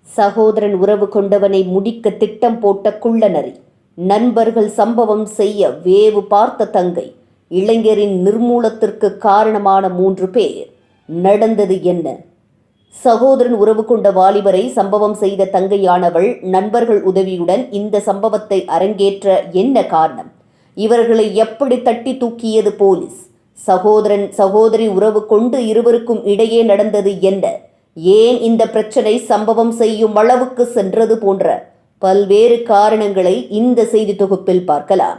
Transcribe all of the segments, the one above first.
சகோதரன் உறவு கொண்டவனை முடிக்க திட்டம் போட்ட குள்ளநரி. நண்பர்கள் சம்பவம் செய்ய வேவு பார்த்த தங்கை. இளைஞரின் நிர்மூலத்திற்கு காரணமான 3 பேர். நடந்தது என்ன? சகோதரன் உறவு கொண்ட வாலிபரை சம்பவம் செய்த தங்கையானவள் நண்பர்கள் உதவியுடன் இந்த சம்பவத்தை அரங்கேற்ற என்ன காரணம்? இவர்களை எப்படி தட்டி தூக்கியது போலீஸ்? சகோதரன் சகோதரி உறவு கொண்டு இருவருக்கும் இடையே நடந்தது என்ன? ஏன் இந்த பிரச்சனை சம்பவம் செய்யும் அளவுக்கு சென்றது போன்ற பல்வேறு காரணங்களை இந்த செய்தி தொகுப்பில் பார்க்கலாம்.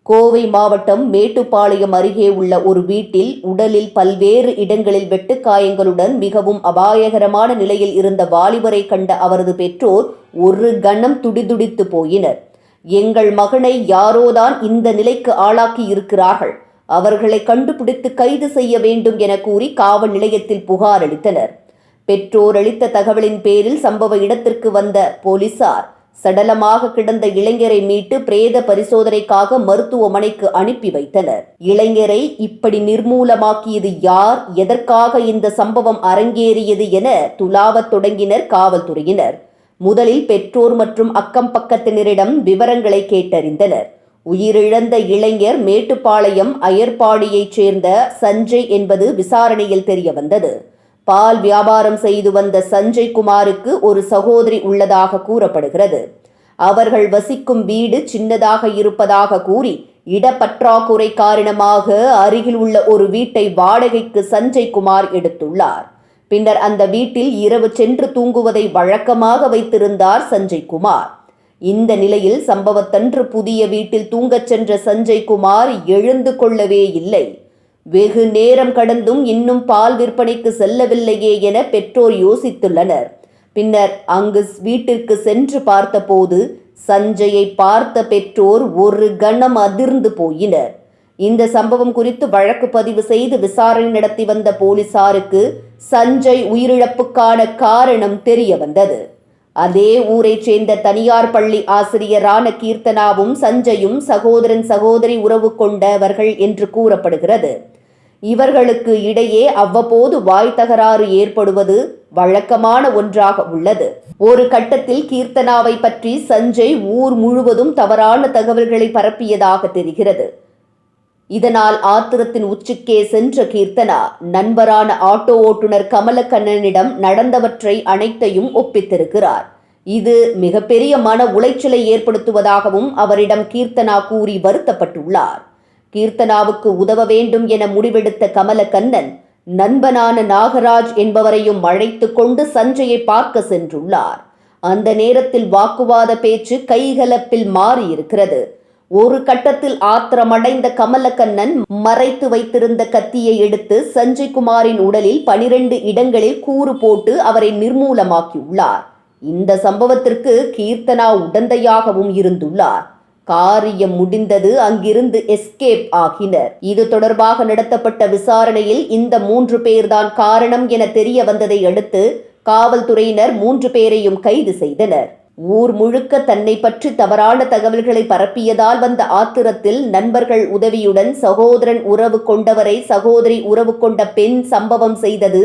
கோவை மாவட்டம் மேட்டுப்பாளையம் அருகே உள்ள ஒரு வீட்டில் உடலில் பல்வேறு இடங்களில் வெட்டுக்காயங்களுடன் மிகவும் அபாயகரமான நிலையில் இருந்த வாலிபரை கண்ட அவரது பெற்றோர் ஒரு கணம் துடிதுடித்து போயினர். எங்கள் மகனை யாரோதான் இந்த நிலைக்கு ஆளாக்கி இருக்கிறார்கள், அவர்களை கண்டுபிடித்து கைது செய்ய வேண்டும் என கூறி காவல் நிலையத்தில் புகார் அளித்தனர். பெற்றோர் அளித்த தகவலின் பேரில் சம்பவ இடத்திற்கு வந்த போலீசார் சடலமாக கிடந்த இளைஞரை மீட்டு பிரேத பரிசோதனைக்காக மருத்துவமனைக்கு அனுப்பி வைத்தனர். இளைஞரை இப்படி நிர்மூலமாக்கியது யார், எதற்காக இந்த சம்பவம் அரங்கேறியது என துலாவத் தொடங்கினர் காவல்துறையினர். முதலில் பெற்றோர் மற்றும் அக்கம் பக்கத்தினரிடம் விவரங்களை கேட்டறிந்தனர். உயிரிழந்த இளைஞர் மேட்டுப்பாளையம் அயர்பாடியைச் சேர்ந்த சஞ்சய் என்பது விசாரணையில் தெரிய வந்தது. பால் வியாபாரம் செய்து வந்த சஞ்சய் குமாருக்கு ஒரு சகோதரி உள்ளதாக கூறப்படுகிறது. அவர்கள் வசிக்கும் வீடு சின்னதாக இருப்பதாக கூறி இடப்பற்றாக்குறை காரணமாக அருகில் உள்ள ஒரு வீட்டை வாடகைக்கு சஞ்சய் குமார் எடுத்துள்ளார். பின்னர் அந்த வீட்டில் இரவு சென்று தூங்குவதை வழக்கமாக வைத்திருந்தார் சஞ்சய் குமார். இந்த நிலையில் சம்பவத்தன்று புதிய வீட்டில் தூங்கச் சென்ற சஞ்சய் குமார் எழுந்து கொள்ளவே இல்லை. வெகு நேரம் கடந்தும் இன்னும் பால் விற்பனைக்கு செல்லவில்லையே என பெற்றோர் யோசித்துள்ளனர். பின்னர் அங்கு வீட்டிற்கு சென்று பார்த்தபோது சஞ்சயை பார்த்த பெற்றோர் ஒரு கணம் அதிர்ந்து போயினர். இந்த சம்பவம் குறித்து வழக்கு பதிவு செய்து விசாரணை நடத்தி வந்த போலீசாருக்கு சஞ்சய் உயிரிழப்புக்கான காரணம் தெரிய வந்தது. அதே ஊரைச் சேர்ந்த தனியார் பள்ளி ஆசிரியரான கீர்த்தனாவும் சஞ்சயும் சகோதரன் சகோதரி உறவு கொண்டவர்கள் என்று கூறப்படுகிறது. இவர்களுக்கு இடையே அவ்வப்போது வாய் தகராறு ஏற்படுவது வழக்கமான ஒன்றாக உள்ளது. ஒரு கட்டத்தில் கீர்த்தனாவை பற்றி சஞ்சய் ஊர் முழுவதும் தவறான தகவல்களை பரப்பியதாக தெரிகிறது. இதனால் ஆத்திரத்தின் உச்சிக்கே சென்ற கீர்த்தனா நண்பரான ஆட்டோ ஓட்டுநர் கமலக்கண்ணனிடம் நடந்தவற்றை அனைத்தையும் ஒப்பித்திருக்கிறார். இது மிகப்பெரிய மன உளைச்சலை ஏற்படுத்துவதாகவும் அவரிடம் கீர்த்தனா கூறி வருத்தப்பட்டுள்ளார். கீர்த்தனாவுக்கு உதவ வேண்டும் என முடிவெடுத்த கமலக்கண்ணன் நண்பனான நாகராஜ் என்பவரையும் அழைத்து கொண்டு சஞ்சயை பார்க்க சென்றுள்ளார். அந்த நேரத்தில் வாக்குவாத பேச்சு கைகலப்பில் மாறியிருக்கிறது. ஒரு கட்டத்தில் ஆத்திரமடைந்த கமலக்கண்ணன் மறைத்து வைத்திருந்த கத்தியை எடுத்து சஞ்சய் குமாரின் உடலில் 12 இடங்களில் கூறு போட்டு அவரை நிர்மூலமாக்கியுள்ளார். இந்த சம்பவத்திற்கு கீர்த்தனா உடந்தையாகவும் இருந்துள்ளார். காரியம் முடிந்தது, அங்கிருந்து எஸ்கேப் ஆகினர். இது தொடர்பாக நடத்தப்பட்ட விசாரணையில் இந்த 3 பேர்தான் காரணம் என தெரிய வந்ததை அடுத்து காவல்துறையினர் 3 பேரையும் கைது செய்தனர். ஊர் முழுக்க தன்னை பற்றி தவறான தகவல்களை பரப்பியதால் வந்த ஆத்திரத்தில் நண்பர்கள் உதவியுடன் சகோதரன் உறவு கொண்டவரை சகோதரி உறவு கொண்ட பெண் சம்பவம் செய்தது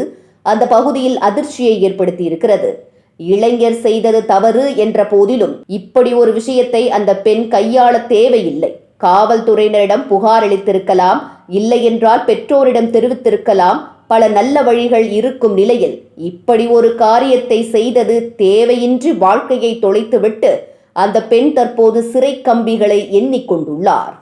அந்த பகுதியில் அதிர்ச்சியை ஏற்படுத்தியிருக்கிறது. இளைஞர் செய்தது தவறு என்ற போதிலும் இப்படி ஒரு விஷயத்தை அந்த பெண் கையாள தேவையில்லை. காவல்துறையினரிடம் புகார் அளித்திருக்கலாம், இல்லை என்றால் பெற்றோரிடம் தெரிவித்திருக்கலாம். பல நல்ல வழிகள் இருக்கும் நிலையில் இப்படி ஒரு காரியத்தை செய்தது தேவையின்றி வாழ்க்கையை தொலைத்துவிட்டு அந்த பெண் தற்போது சிறை கம்பிகளை எண்ணிக்கொண்டுள்ளார்.